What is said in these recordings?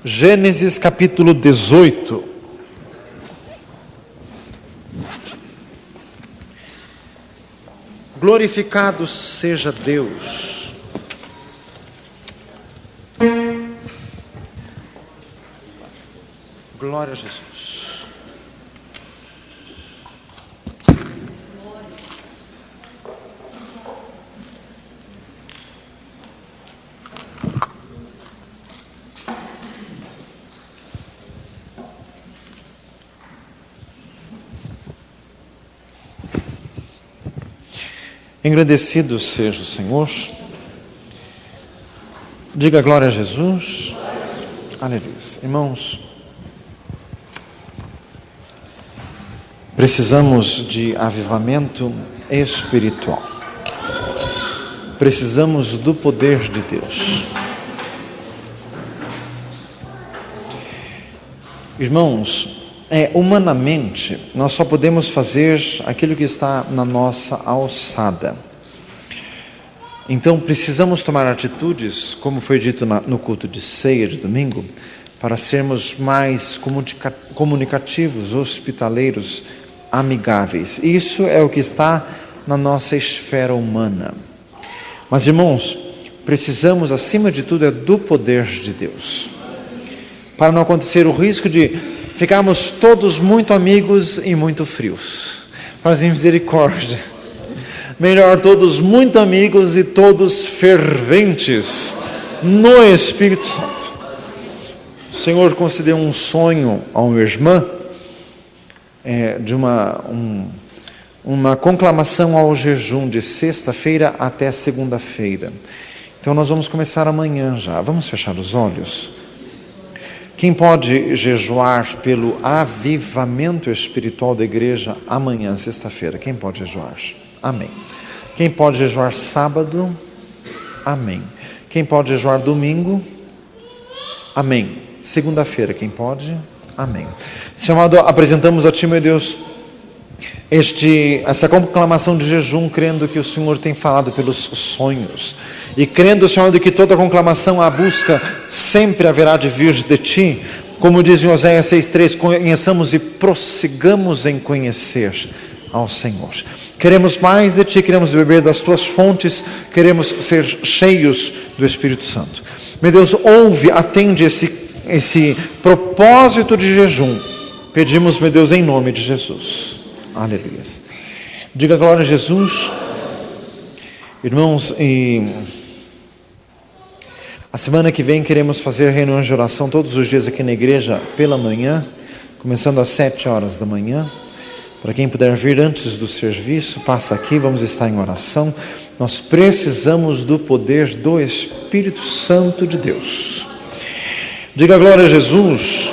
Gênesis capítulo 18. Glorificado seja Deus. Glória a Jesus. Engrandecido seja o Senhor. Diga glória a Jesus. Aleluia. Irmãos, precisamos de avivamento espiritual. Precisamos do poder de Deus. Irmãos, humanamente, nós só podemos fazer aquilo que está na nossa alçada. Então, precisamos tomar atitudes, como foi dito no culto de ceia de domingo, para sermos mais comunicativos, hospitaleiros, amigáveis. Isso é o que está na nossa esfera humana. Mas, irmãos, precisamos, acima de tudo, do poder de Deus. Para não acontecer o risco de ficarmos todos muito amigos e muito frios. Fazem misericórdia. Melhor todos muito amigos e todos ferventes no Espírito Santo. O Senhor concedeu um sonho a uma irmã de uma conclamação ao jejum de sexta-feira até segunda-feira. Então nós vamos começar amanhã já. Vamos fechar os olhos? Quem pode jejuar pelo avivamento espiritual da igreja amanhã, sexta-feira? Quem pode jejuar? Amém. Quem pode jejuar sábado? Amém. Quem pode jejuar domingo? Amém. Segunda-feira, quem pode? Amém. Senhor amado, apresentamos a Ti, meu Deus, essa conclamação de jejum, crendo que o Senhor tem falado pelos sonhos, e crendo, Senhor, de que toda conclamação, a busca, sempre haverá de vir de Ti, como diz em Oséias 6,3, conheçamos e prossigamos em conhecer ao Senhor. Queremos mais de Ti, queremos beber das Tuas fontes, queremos ser cheios do Espírito Santo. Meu Deus, ouve, atende esse propósito de jejum. Pedimos, meu Deus, em nome de Jesus. Aleluia. Diga glória a Jesus. Irmãos, a semana que vem queremos fazer reuniões de oração todos os dias aqui na igreja pela manhã, começando às 7 horas da manhã. Para quem puder vir antes do serviço, passa aqui, vamos estar em oração. Nós precisamos do poder do Espírito Santo de Deus. Diga glória a Jesus.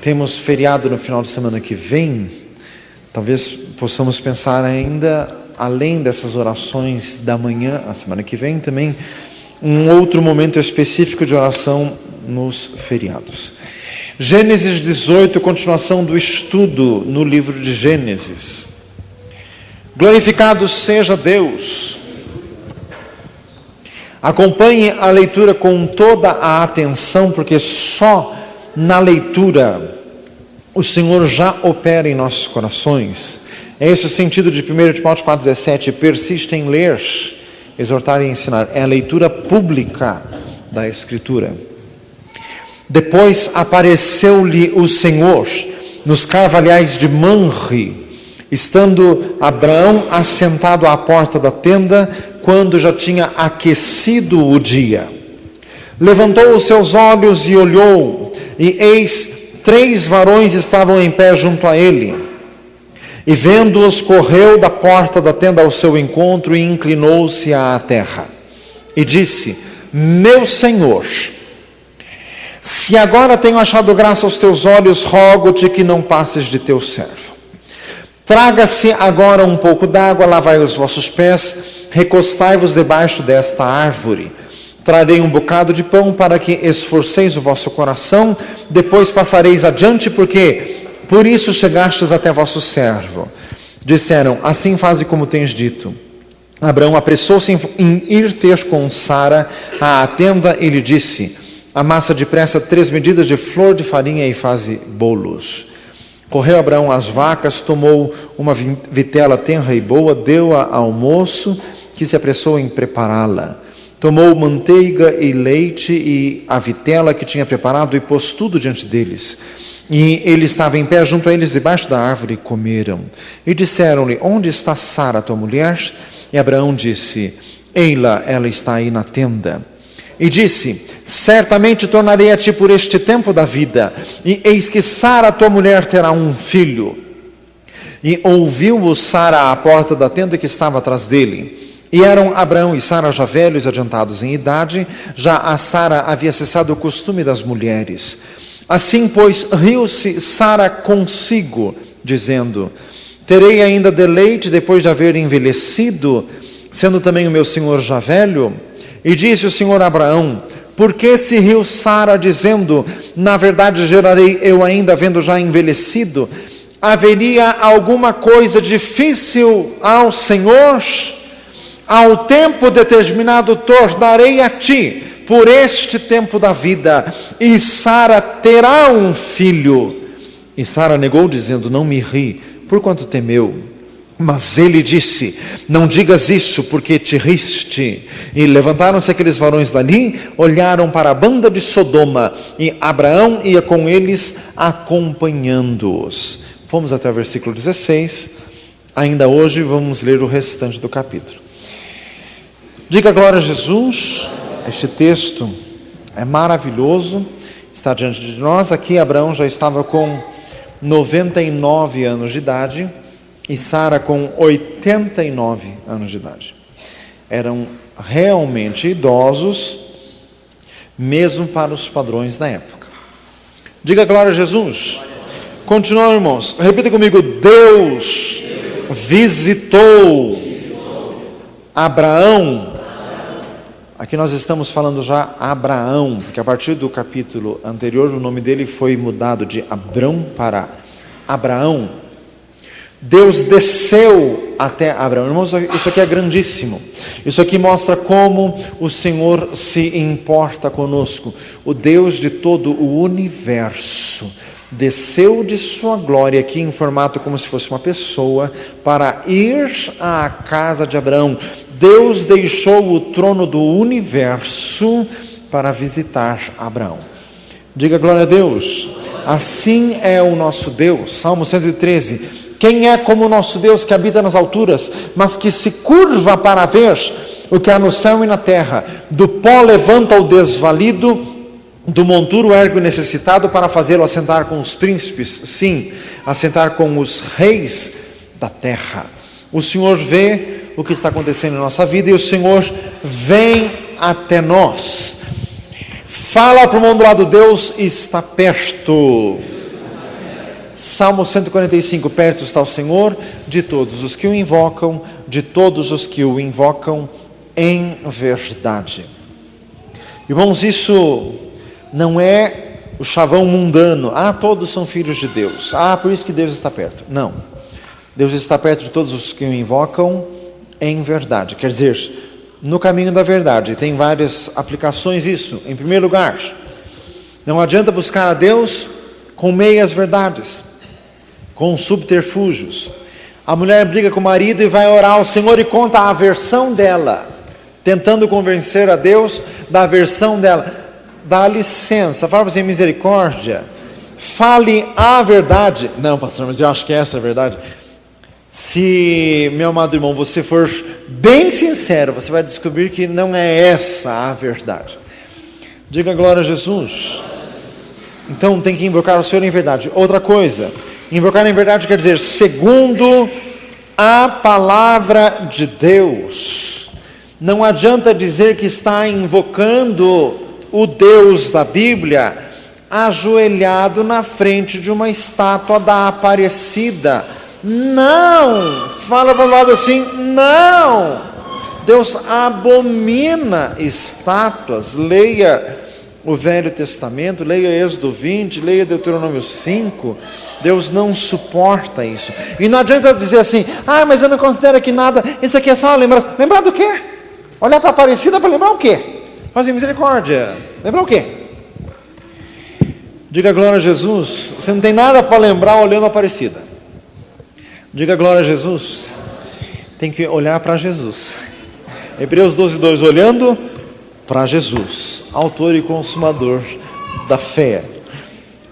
Temos feriado no final de semana que vem. Talvez possamos pensar ainda, além dessas orações da manhã, a semana que vem também, um outro momento específico de oração nos feriados. Gênesis 18, continuação do estudo no livro de Gênesis. Glorificado seja Deus. Acompanhe a leitura com toda a atenção, porque só na leitura o Senhor já opera em nossos corações. É esse o sentido de 1 Timóteo 4,17, persiste em ler, exortar e ensinar. É a leitura pública da Escritura. Depois apareceu-lhe o Senhor nos carvalhais de Manre, estando Abraão assentado à porta da tenda, quando já tinha aquecido o dia. Levantou os seus olhos e olhou, e eis 3 varões estavam em pé junto a ele. E vendo-os, correu da porta da tenda ao seu encontro e inclinou-se à terra. E disse: Meu Senhor, se agora tenho achado graça aos teus olhos, rogo-te que não passes de teu servo. Traga-se agora um pouco d'água, lavai os vossos pés, recostai-vos debaixo desta árvore. Trarei um bocado de pão para que esforceis o vosso coração, depois passareis adiante, porque por isso chegastes até vosso servo. Disseram: assim faze como tens dito. Abraão apressou-se em ir ter com Sara à tenda e lhe disse: Amassa depressa 3 medidas de flor de farinha e faze bolos. Correu Abraão às vacas, tomou uma vitela tenra e boa, deu-a ao moço, que se apressou em prepará-la. Tomou manteiga e leite e a vitela que tinha preparado e pôs tudo diante deles. E ele estava em pé junto a eles debaixo da árvore e comeram. E disseram-lhe: onde está Sara, tua mulher? E Abraão disse: ei-la, ela está aí na tenda. E disse: certamente tornarei a ti por este tempo da vida, e eis que Sara, tua mulher, terá um filho. E ouviu-o Sara à porta da tenda que estava atrás dele. E eram Abraão e Sara já velhos, adiantados em idade, já a Sara havia cessado o costume das mulheres. Assim, pois, riu-se Sara consigo, dizendo: terei ainda deleite depois de haver envelhecido, sendo também o meu senhor já velho? E disse o Senhor a Abraão: por que se riu Sara, dizendo: na verdade gerarei eu ainda, havendo já envelhecido? Haveria alguma coisa difícil ao Senhor? Ao tempo determinado tornarei a ti, por este tempo da vida, e Sara terá um filho. E Sara negou, dizendo: não me ri, porquanto temeu. Mas ele disse: não digas isso, porque te riste. E levantaram-se aqueles varões dali, olharam para a banda de Sodoma, e Abraão ia com eles, acompanhando-os. Fomos até o versículo 16, ainda hoje vamos ler o restante do capítulo. Diga glória a Jesus. Este texto é maravilhoso, está diante de nós. Aqui Abraão já estava com 99 anos de idade, e Sara com 89 anos de idade. Eram realmente idosos, mesmo para os padrões da época. Diga glória a Jesus. Continuando, irmãos, repita comigo: Deus visitou Abraão. Aqui nós estamos falando já Abraão, porque a partir do capítulo anterior o nome dele foi mudado de Abrão para Abraão. Deus desceu até Abraão. Irmãos, isso aqui é grandíssimo. Isso aqui mostra como o Senhor se importa conosco. O Deus de todo o universo desceu de sua glória aqui em formato como se fosse uma pessoa para ir à casa de Abraão. Deus deixou o trono do universo para visitar Abraão. Diga glória a Deus. Assim é o nosso Deus. Salmo 113. Quem é como o nosso Deus, que habita nas alturas, mas que se curva para ver o que há no céu e na terra? Do pó levanta o desvalido, do monturo ergue o necessitado, para fazê-lo assentar com os príncipes, sim, assentar com os reis da terra. O Senhor vê o que está acontecendo em nossa vida, e o Senhor vem até nós. Fala para o mundo do lado: Deus está perto. Salmo 145, perto está o Senhor de todos os que o invocam, de todos os que o invocam em verdade. Irmãos, isso não é o chavão mundano: todos são filhos de Deus, por isso que Deus está perto. Não, Deus está perto de todos os que o invocam em verdade, quer dizer, no caminho da verdade. Tem várias aplicações isso. Em primeiro lugar, não adianta buscar a Deus com meias verdades, com subterfúgios. A mulher briga com o marido e vai orar ao Senhor e conta a versão dela, tentando convencer a Deus da versão dela. Dá licença, fala para você: misericórdia, fale a verdade. Não, pastor, mas eu acho que essa é a verdade. Se, meu amado irmão, você for bem sincero, você vai descobrir que não é essa a verdade. Diga glória a Jesus. Então tem que invocar o Senhor em verdade. Outra coisa, invocar em verdade quer dizer segundo a palavra de Deus. Não adianta dizer que está invocando o Deus da Bíblia ajoelhado na frente de uma estátua da Aparecida. Não, fala para o lado assim: não, Deus abomina estátuas. Leia o Velho Testamento, leia Êxodo 20, leia Deuteronômio 5, Deus não suporta isso. E não adianta dizer assim: mas eu não considero que nada, isso aqui é só uma lembrança. Lembrar do quê? Olhar para a Aparecida para lembrar o quê? Fazer misericórdia, lembrar o quê? Diga glória a Jesus. Você não tem nada para lembrar olhando a Aparecida. Diga glória a Jesus. Tem que olhar para Jesus. Hebreus 12:2, olhando para Jesus, autor e consumador da fé.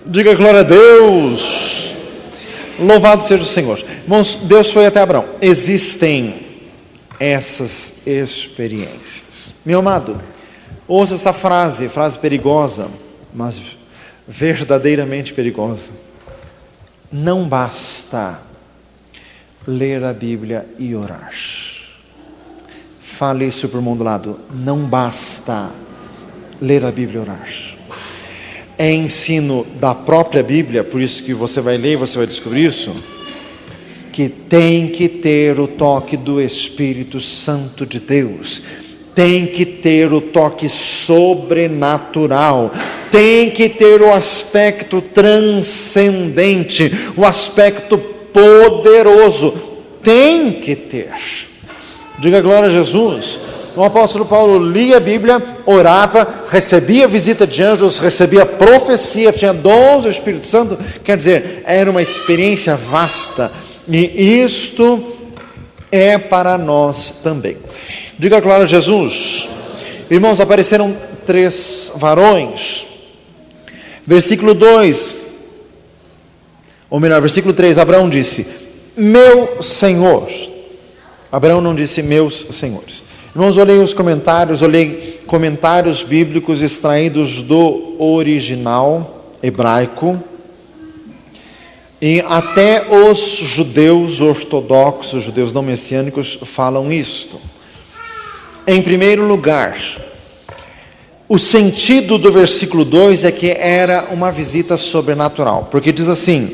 Diga glória a Deus. Louvado seja o Senhor. Irmãos, Deus foi até Abraão. Existem essas experiências. Meu amado, ouça essa frase perigosa, mas verdadeiramente perigosa. Não basta ler a Bíblia e orar. Fale isso para o mundo do lado. Não basta ler a Bíblia e orar. É ensino da própria Bíblia, por isso que você vai ler e você vai descobrir isso, que tem que ter o toque do Espírito Santo de Deus, tem que ter o toque sobrenatural, tem que ter o aspecto transcendente, o aspecto poderoso, tem que ter. Diga glória a Jesus. O apóstolo Paulo lia a Bíblia, orava, recebia visita de anjos, recebia profecia, tinha dons do Espírito Santo, quer dizer, era uma experiência vasta, e isto é para nós também. Diga glória a Jesus. Irmãos, apareceram 3 varões, versículo 2, ou melhor, versículo 3, Abraão disse, meu Senhor. Abraão não disse meus senhores. Irmãos, olhei os comentários, olhei comentários bíblicos extraídos do original hebraico, e até os judeus ortodoxos, judeus não messiânicos, falam isto. Em primeiro lugar, o sentido do versículo 2 é que era uma visita sobrenatural, porque diz assim,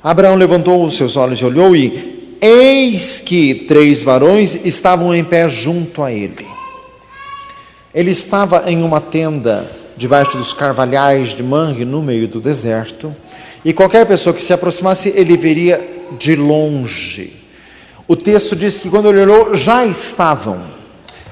Abraão levantou os seus olhos e olhou, e eis que 3 varões estavam em pé junto a ele. Ele estava em uma tenda debaixo dos carvalhais de Manre, no meio do deserto, e qualquer pessoa que se aproximasse, ele veria de longe. O texto diz que quando ele olhou, já estavam.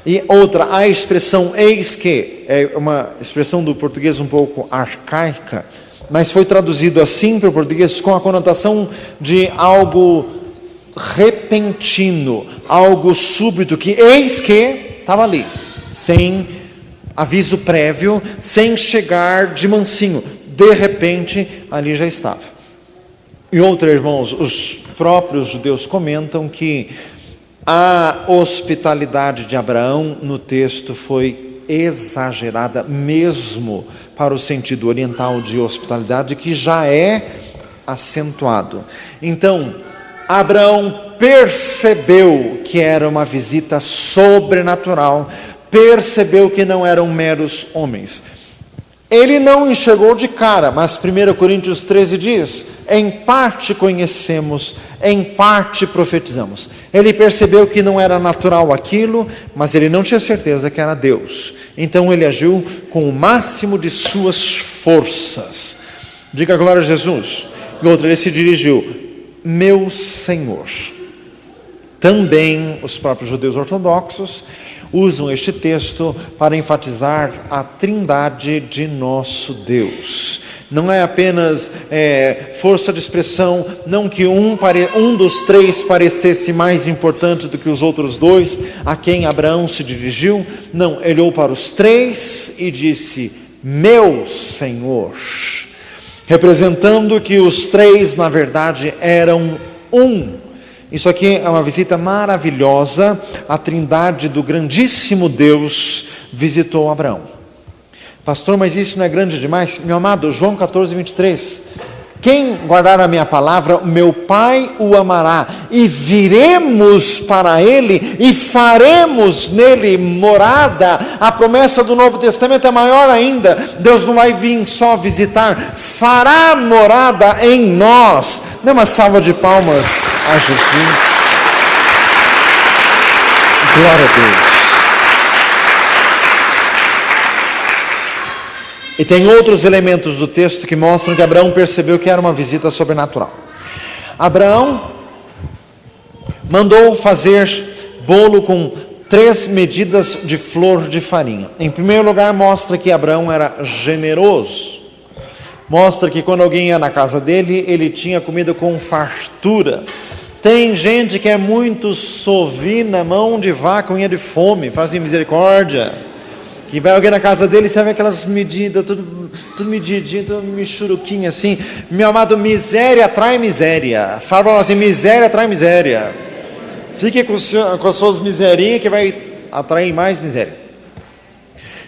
E outra, a expressão eis que, é uma expressão do português um pouco arcaica, mas foi traduzido assim para o português com a conotação de algo repentino, algo súbito, que eis que estava ali, sem aviso prévio, sem chegar de mansinho, de repente ali já estava. E outra, irmãos, os próprios judeus comentam que a hospitalidade de Abraão no texto foi exagerada, mesmo para o sentido oriental de hospitalidade, que já é acentuado. Então, Abraão percebeu que era uma visita sobrenatural, percebeu que não eram meros homens. Ele não enxergou de cara, mas 1 Coríntios 13 diz, em parte conhecemos, em parte profetizamos. Ele percebeu que não era natural aquilo, mas ele não tinha certeza que era Deus. Então ele agiu com o máximo de suas forças. Diga glória a Jesus. E outra, ele se dirigiu, meu Senhor. Também os próprios judeus ortodoxos usam este texto para enfatizar a trindade de nosso Deus. Não é apenas força de expressão, não que um dos 3 parecesse mais importante do que os outros 2, a quem Abraão se dirigiu. Não, ele olhou para os 3 e disse, meu Senhor, representando que os 3 na verdade eram um. Isso aqui é uma visita maravilhosa, a trindade do grandíssimo Deus visitou Abraão. Pastor, mas isso não é grande demais? Meu amado, João 14, 23. Quem guardar a minha palavra, meu Pai o amará, e viremos para ele, e faremos nele morada. A promessa do Novo Testamento é maior ainda. Deus não vai vir só visitar, fará morada em nós. Dê uma salva de palmas a Jesus. Glória a Deus. E tem outros elementos do texto que mostram que Abraão percebeu que era uma visita sobrenatural. Abraão mandou fazer bolo com 3 medidas de flor de farinha. Em primeiro lugar, mostra que Abraão era generoso. Mostra que quando alguém ia na casa dele, ele tinha comida com fartura. Tem gente que é muito sovina, mão de vaca, unha de fome, faz assim, misericórdia. Que vai alguém na casa dele, você vê aquelas medidas, tudo medidinho, tudo michuruquinho assim. Meu amado, miséria atrai miséria. Fala assim, miséria atrai miséria. Fique com as suas miserinhas que vai atrair mais miséria.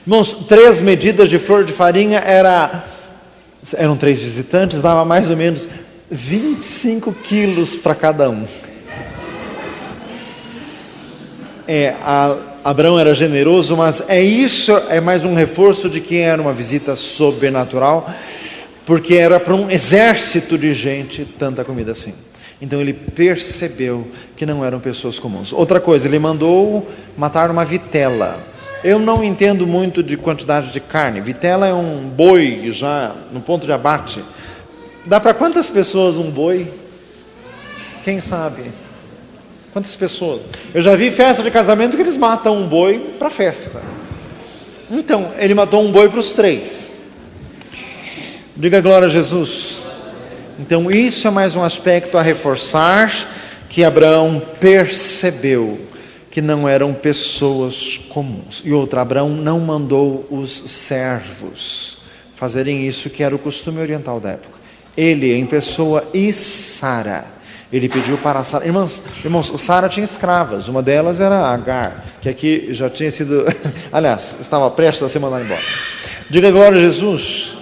Irmãos, 3 medidas de flor de farinha eram 3 visitantes, dava mais ou menos 25 quilos para cada um. Abraão era generoso, mas isso é mais um reforço de que era uma visita sobrenatural, porque era para um exército de gente tanta comida assim. Então ele percebeu que não eram pessoas comuns. Outra coisa, ele mandou matar uma vitela. Eu não entendo muito de quantidade de carne. Vitela é um boi já no ponto de abate. Dá para quantas pessoas um boi? Quem sabe? Quantas pessoas? Eu já vi festa de casamento que eles matam um boi para festa. Então, ele matou um boi para os 3. Diga glória a Jesus. Então, isso é mais um aspecto a reforçar, que Abraão percebeu que não eram pessoas comuns. E outra, Abraão não mandou os servos fazerem isso, que era o costume oriental da época. Ele, em pessoa, e Sara, ele pediu para Sara. Irmãos, Sara tinha escravas. Uma delas era Agar, que aqui já tinha sido, aliás, estava prestes a ser mandada embora. Diga glória a Jesus.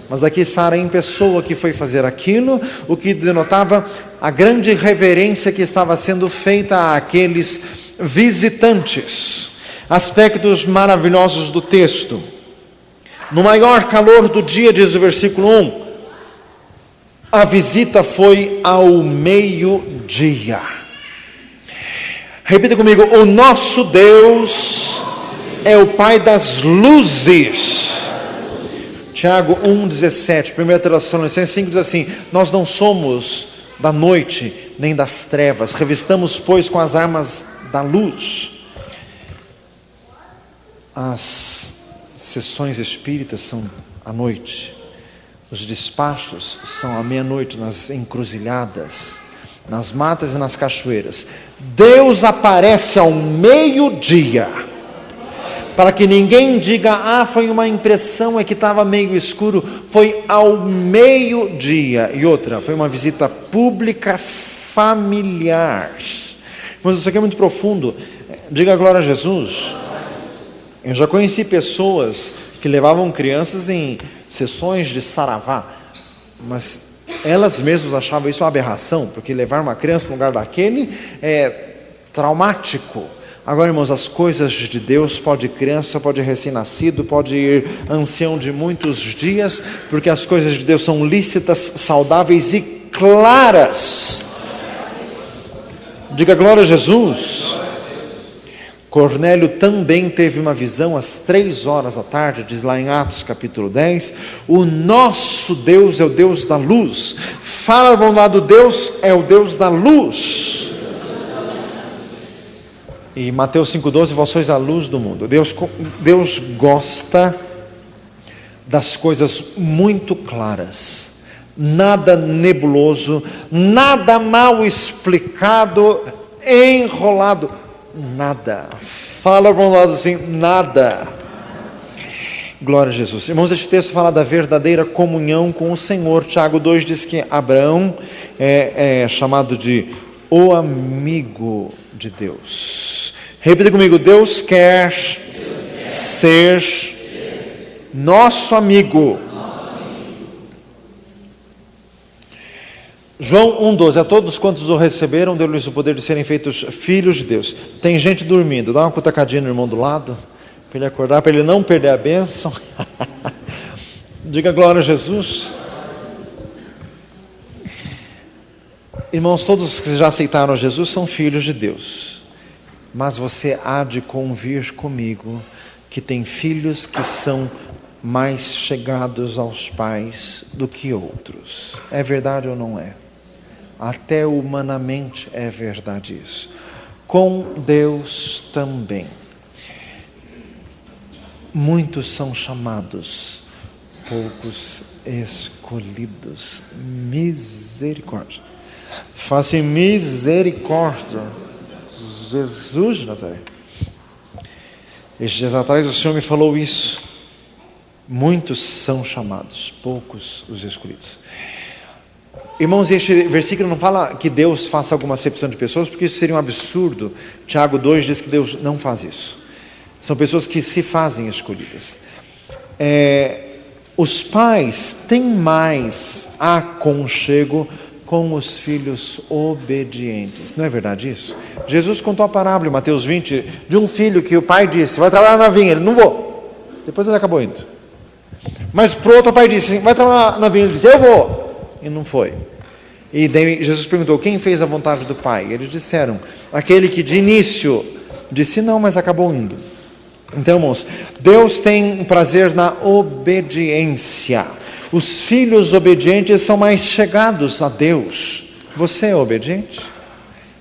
Mas aqui Sara em pessoa que foi fazer aquilo, o que denotava a grande reverência que estava sendo feita àqueles visitantes. Aspectos maravilhosos do texto. No maior calor do dia, diz o versículo 1, a visita foi ao meio-dia. Repita comigo: o nosso Deus é o Pai das luzes. Tiago 1,17, 1 Tessalonicenses 5 diz assim: nós não somos da noite nem das trevas, revistamos, pois, com as armas da luz. As sessões espíritas são à noite, os despachos são à meia-noite, nas encruzilhadas, nas matas e nas cachoeiras. Deus aparece ao meio-dia, para que ninguém diga: foi uma impressão, é que estava meio escuro. Foi ao meio-dia. E outra, foi uma visita pública familiar. Mas isso aqui é muito profundo. Diga glória a Jesus. Eu já conheci pessoas que levavam crianças em sessões de saravá, mas elas mesmas achavam isso uma aberração, porque levar uma criança no lugar daquele é traumático. Agora, irmãos, as coisas de Deus, pode criança, pode recém-nascido, pode ir ancião de muitos dias, porque as coisas de Deus são lícitas, saudáveis e claras. Diga glória a Jesus. Cornélio também teve uma visão às 3 da tarde, diz lá em Atos capítulo 10, o nosso Deus é o Deus da luz. Fala para um lado, Deus é o Deus da luz. E Mateus 5,12, vós sois a luz do mundo. Deus gosta das coisas muito claras, nada nebuloso, nada mal explicado, enrolado, nada. Fala para um lado assim, nada. Glória a Jesus. Irmãos, este texto fala da verdadeira comunhão com o Senhor. Tiago 2 diz que Abraão é chamado de o amigo de Deus. Repita comigo: Deus quer ser nosso amigo. João 1,12, a todos quantos o receberam, deu-lhes o poder de serem feitos filhos de Deus. Tem gente dormindo, dá uma cutucadinha no irmão do lado, para ele acordar, para ele não perder a bênção. Diga glória a Jesus. Irmãos, todos que já aceitaram Jesus são filhos de Deus, mas você há de convir comigo que tem filhos que são mais chegados aos pais do que outros. É verdade ou não é? Até humanamente é verdade isso. Com Deus também. Muitos são chamados, poucos escolhidos. Misericórdia. Faça misericórdia. Jesus de Nazaré. Estes dias atrás o Senhor me falou isso. Muitos são chamados, poucos os escolhidos. Irmãos, este versículo não fala que Deus faça alguma acepção de pessoas, porque isso seria um absurdo. Tiago 2 diz que Deus não faz isso. São pessoas que se fazem escolhidas. Os pais têm mais aconchego com os filhos obedientes. Não é verdade isso? Jesus contou a parábola em Mateus 20 de um filho que o pai disse: vai trabalhar na vinha. Ele: não vou. Depois ele acabou indo. Mas para o outro, o pai disse: vai trabalhar na vinha. Ele disse: eu vou. E não foi. E daí Jesus perguntou: quem fez a vontade do pai? Eles disseram: aquele que de início disse não, mas acabou indo. Então, irmãos, Deus tem prazer na obediência. Os filhos obedientes são mais chegados a Deus. Você é obediente?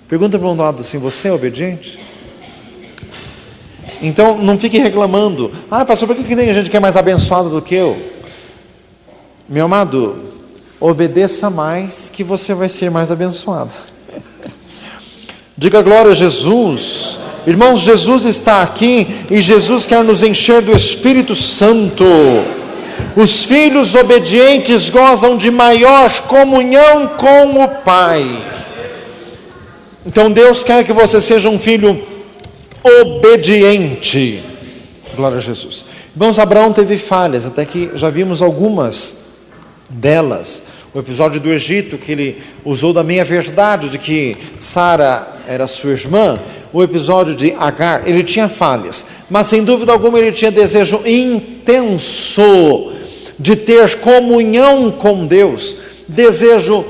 Pergunta para um lado assim: você é obediente? Então não fique reclamando: pastor, por que tem gente que é mais abençoada do que eu? Meu amado, obedeça mais, que você vai ser mais abençoado. Diga glória a Jesus. Irmãos, Jesus está aqui e Jesus quer nos encher do Espírito Santo. Os filhos obedientes gozam de maior comunhão com o Pai. Então Deus quer que você seja um filho obediente. Glória a Jesus. Irmãos, Abraão teve falhas, até que já vimos algumas delas. O episódio do Egito, que ele usou da meia-verdade de que Sara era sua irmã. O episódio de Agar, ele tinha falhas, mas sem dúvida alguma ele tinha desejo intenso de ter comunhão com Deus, desejo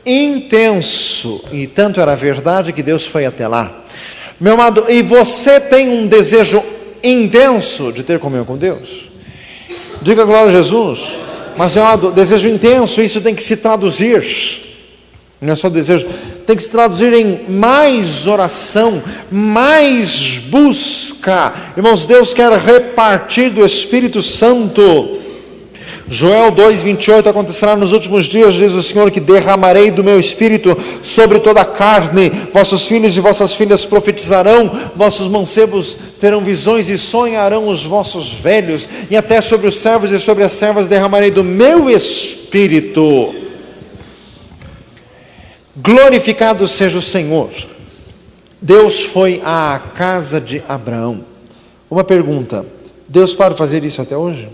intenso, e tanto era verdade que Deus foi até lá. Meu amado, e você tem um desejo intenso de ter comunhão com Deus? Diga glória a Jesus. Mas, meu amado, desejo intenso, isso tem que se traduzir, não é só desejo, tem que se traduzir em mais oração, mais busca. Irmãos, Deus quer repartir do Espírito Santo. Joel 2:28, acontecerá nos últimos dias, diz o Senhor, que derramarei do meu Espírito sobre toda a carne, vossos filhos e vossas filhas profetizarão, vossos mancebos terão visões e sonharão os vossos velhos, e até sobre os servos e sobre as servas derramarei do meu Espírito. Glorificado seja o Senhor. Deus foi à casa de Abraão. Uma pergunta: Deus pode fazer isso até hoje?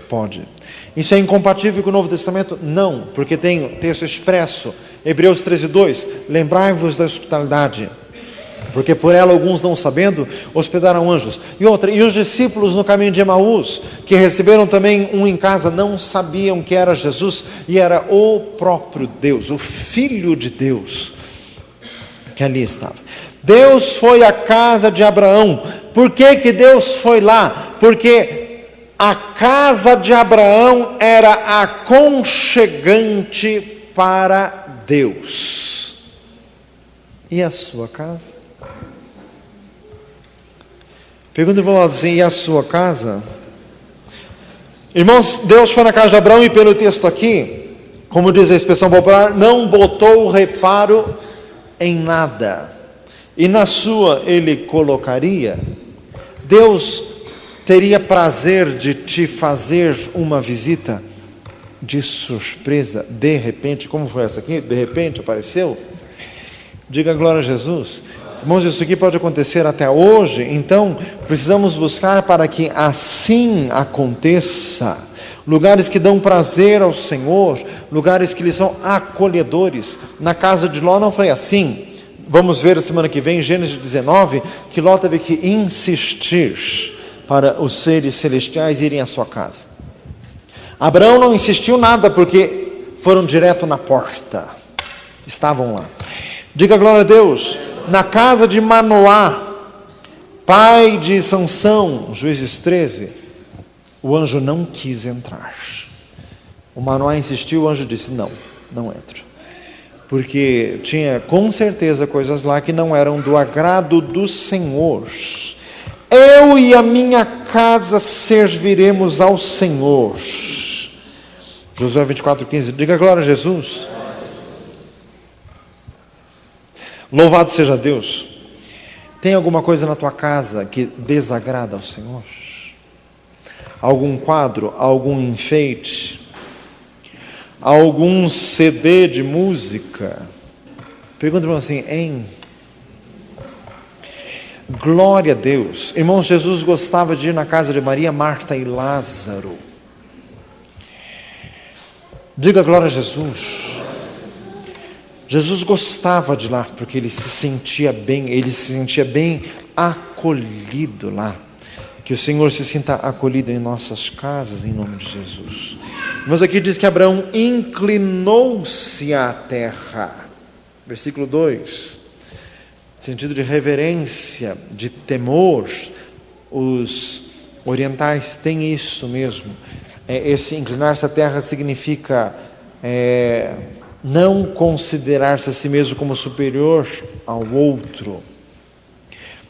Pode. Isso é incompatível com o Novo Testamento? Não, porque tem texto expresso, Hebreus 13:2, lembrai-vos da hospitalidade, porque por ela alguns não sabendo, hospedaram anjos. E outra, e os discípulos no caminho de Emaús, que receberam também um em casa, não sabiam que era Jesus, e era o próprio Deus, o Filho de Deus, que ali estava. Deus foi à casa de Abraão. Por que Deus foi lá? Porque a casa de Abraão era aconchegante para Deus. E a sua casa? Pergunta para o lado assim: e a sua casa? Irmãos, Deus foi na casa de Abraão e pelo texto aqui, como diz a expressão popular, não botou reparo em nada. E na sua ele colocaria. Deus teria prazer de te fazer uma visita de surpresa, de repente, como foi essa aqui? De repente apareceu? Diga glória a Jesus. Irmãos, isso aqui pode acontecer até hoje, então precisamos buscar para que assim aconteça. Lugares que dão prazer ao Senhor, lugares que lhe são acolhedores. Na casa de Ló não foi assim. Vamos ver a semana que vem, em Gênesis 19, que Ló teve que insistir para os seres celestiais irem à sua casa. Abraão não insistiu nada, porque foram direto na porta, estavam lá. Diga glória a Deus. Na casa de Manoá, pai de Sansão, Juízes 13, o anjo não quis entrar. O Manoá insistiu, o anjo disse: não entro, porque tinha com certeza coisas lá que não eram do agrado do Senhor. eu e a minha casa serviremos ao Senhor. Josué 24:15, diga glória a Jesus. Louvado seja Deus. Tem alguma coisa na tua casa que desagrada ao Senhor? Algum quadro, algum enfeite, algum CD de música? Pergunta para assim, hein? Glória a Deus. Irmãos, Jesus gostava de ir na casa de Maria, Marta e Lázaro. Diga glória a Jesus. Jesus gostava de ir lá, porque ele se sentia bem acolhido lá. Que o Senhor se sinta acolhido em nossas casas, em nome de Jesus. Mas aqui diz que Abraão inclinou-se à terra. Versículo 2. Sentido de reverência, de temor. Os orientais têm isso mesmo. Esse inclinar-se à terra significa não considerar-se a si mesmo como superior ao outro.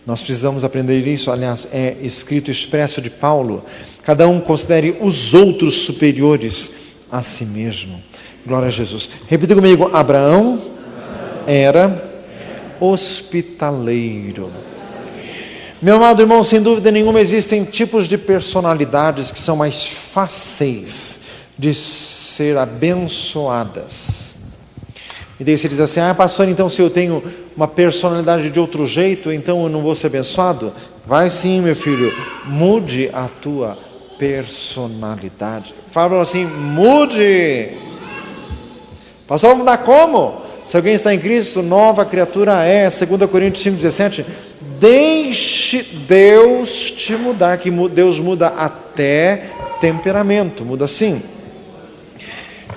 Nós precisamos aprender isso, aliás, é escrito expresso de Paulo. Cada um considere os outros superiores a si mesmo. Glória a Jesus. Repita comigo, Abraão era hospitaleiro. Meu amado irmão, sem dúvida nenhuma existem tipos de personalidades que são mais fáceis de ser abençoadas. E daí você diz assim, pastor, então se eu tenho uma personalidade de outro jeito, então eu não vou ser abençoado? Vai sim, meu filho, mude a tua personalidade. Fala assim, mude. Pastor, vamos mudar como? Se alguém está em Cristo, nova criatura é. 2 Coríntios 5,17. Deixe Deus te mudar, que Deus muda até temperamento, muda sim.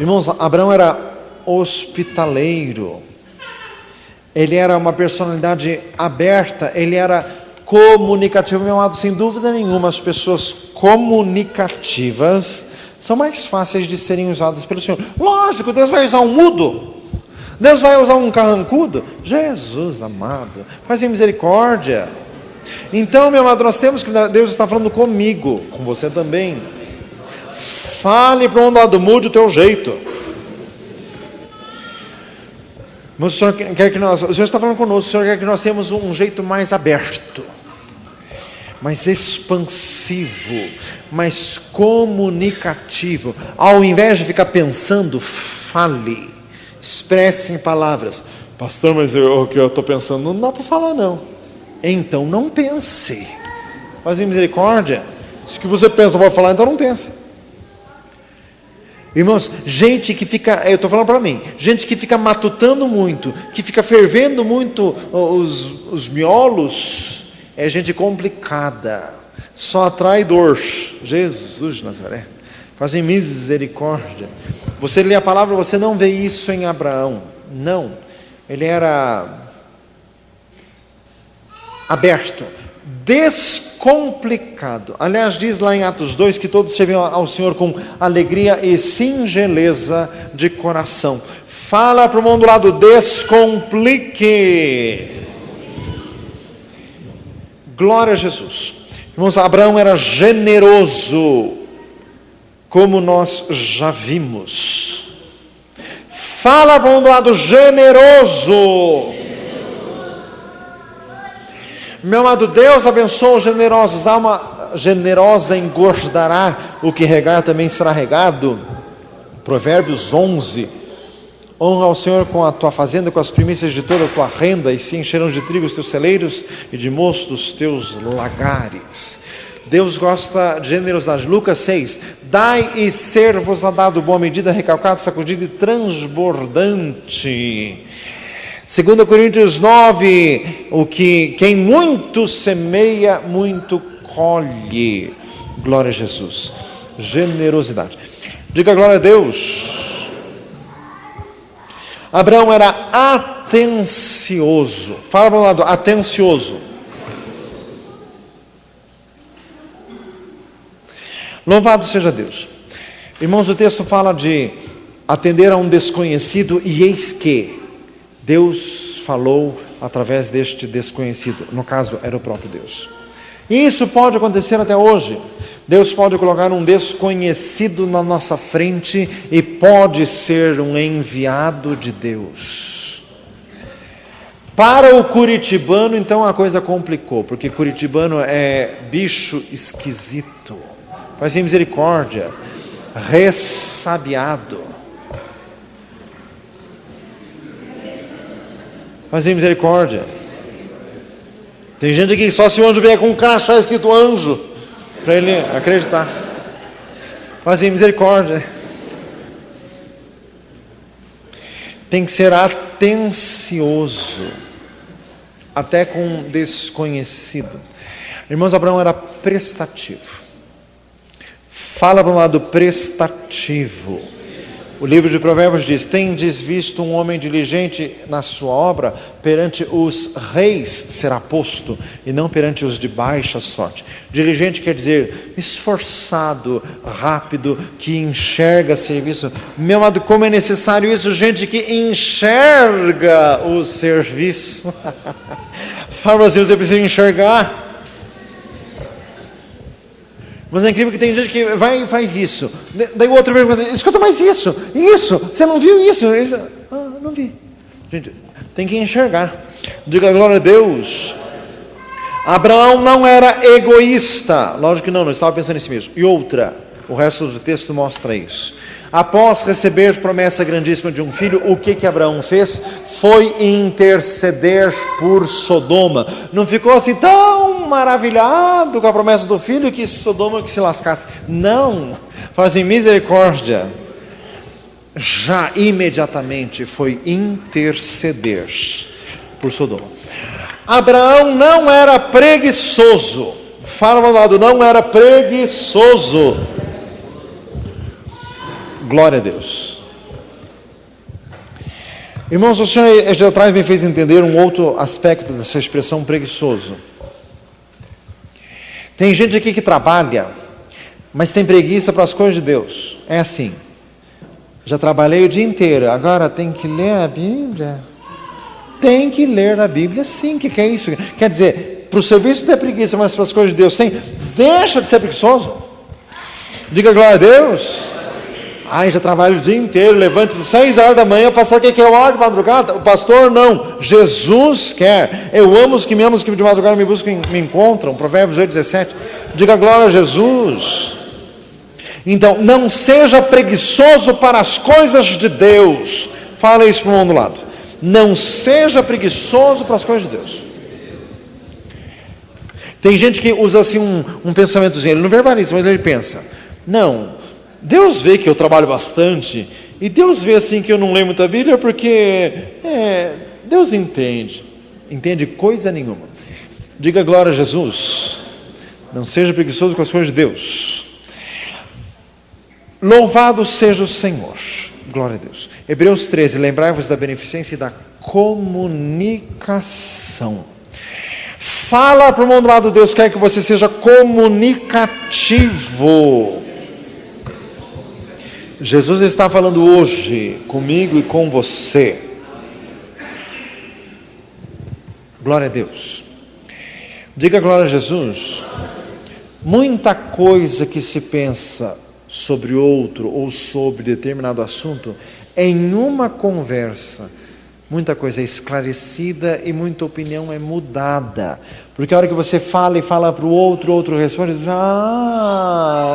Irmãos, Abraão era hospitaleiro. Ele era uma personalidade aberta, ele era comunicativo, meu amado, sem dúvida nenhuma. As pessoas comunicativas são mais fáceis de serem usadas pelo Senhor. Lógico, Deus vai usar um mudo. Deus vai usar um carrancudo? Jesus amado, faz misericórdia. Então, meu amado, nós temos que, Deus está falando comigo, com você também. Fale para um lado, mude o teu jeito. Mas o Senhor quer que o Senhor está falando conosco, o Senhor quer que nós tenhamos um jeito mais aberto, mais expansivo, mais comunicativo. Ao invés de ficar pensando, fale. Expresse em palavras. Pastor, mas o que eu estou pensando não dá para falar não. Então não pense. Faz misericórdia. Se o que você pensa não pode falar, então não pense. Irmãos, gente que fica, eu estou falando para mim, gente que fica matutando muito, que fica fervendo muito os miolos, é gente complicada, só atrai dor. Jesus de Nazaré, fazem misericórdia. Você lê a palavra, você não vê isso em Abraão. Não, ele era aberto, descomplicado. Aliás, diz lá em Atos 2 que todos serviam ao Senhor com alegria e singeleza de coração. Fala para o mundo do lado, descomplique. Glória a Jesus. Irmãos, Abraão era generoso, como nós já vimos. Fala para um lado, generoso. Meu amado, Deus abençoa os generosos. Alma generosa engordará, o que regar também será regado. Provérbios 11. Honra ao Senhor com a tua fazenda, com as primícias de toda a tua renda, e se encherão de trigo os teus celeiros e de mosto os teus lagares. Deus gosta de generosidade. Lucas 6, dai e ser-vos-á dado boa medida, recalcada, sacudida e transbordante. 2 Coríntios 9, quem muito semeia, muito colhe. Glória a Jesus. Generosidade. Diga glória a Deus. Abraão era atencioso. Fala para o lado, atencioso. Louvado seja Deus. Irmãos, o texto fala de atender a um desconhecido, e eis que Deus falou através deste desconhecido. No caso, era o próprio Deus. E isso pode acontecer até hoje. Deus pode colocar um desconhecido na nossa frente e pode ser um enviado de Deus. Para o curitibano, então, a coisa complicou, porque curitibano é bicho esquisito, faz misericórdia, ressabiado. Faz misericórdia. Tem gente aqui que só se o anjo vier com um crachá escrito anjo, para ele acreditar. Faz misericórdia. Tem que ser atencioso, até com um desconhecido. Irmãos, Abraão era prestativo. Fala para um lado prestativo. O livro de Provérbios diz: tendes visto um homem diligente na sua obra, perante os reis será posto, e não perante os de baixa sorte. Diligente quer dizer esforçado, rápido, que enxerga serviço. Meu amado, como é necessário isso, gente que enxerga o serviço. Fala assim, você precisa enxergar. Mas é incrível que tem gente que vai e faz isso. Daí o outro pergunta: escuta, mas isso, você não viu isso? Não vi. Gente, tem que enxergar. Diga glória a Deus. Abraão não era egoísta. Lógico que não estava pensando em si mesmo. E outra, o resto do texto mostra isso. Após receber promessa grandíssima de um filho, o que Abraão fez? Foi interceder por Sodoma. Não ficou assim tão maravilhado com a promessa do filho que Sodoma que se lascasse. Não, fazem misericórdia. Já imediatamente foi interceder por Sodoma. Abraão não era preguiçoso. Fala ao lado, não era preguiçoso. Glória a Deus. Irmãos, o Senhor já atrás me fez entender um outro aspecto dessa expressão preguiçoso. Tem gente aqui que trabalha, mas tem preguiça para as coisas de Deus. É assim: já trabalhei o dia inteiro, agora tem que ler a Bíblia. Tem que ler a Bíblia, sim. O que é isso? Quer dizer, para o serviço tem preguiça, mas para as coisas de Deus tem. Deixa de ser preguiçoso. Diga glória a Deus. Ai, já trabalho o dia inteiro, levante às 6 horas da manhã, pastor, quem quer hora de madrugada? O pastor não, Jesus quer. Eu amo os que me amam, os que de madrugada me buscam e me encontram. Provérbios 8:17. Diga glória a Jesus. Então, não seja preguiçoso para as coisas de Deus. Fala isso para o mundo do lado. Não seja preguiçoso para as coisas de Deus. Tem gente que usa assim um pensamentozinho, ele não verbaliza, mas ele pensa: não, Deus vê que eu trabalho bastante, e Deus vê assim que eu não leio muita Bíblia, porque Deus entende. Entende coisa nenhuma. Diga glória a Jesus. Não seja preguiçoso com as coisas de Deus. Louvado seja o Senhor. Glória a Deus. Hebreus 13, lembrai-vos da beneficência e da comunicação. Fala para o mundo lá do Deus, quer que você seja comunicativo. Jesus está falando hoje comigo e com você. Glória a Deus. Diga glória a Jesus. Muita coisa que se pensa sobre outro ou sobre determinado assunto, em uma conversa, muita coisa é esclarecida e muita opinião é mudada. Porque a hora que você fala e fala para o outro responde: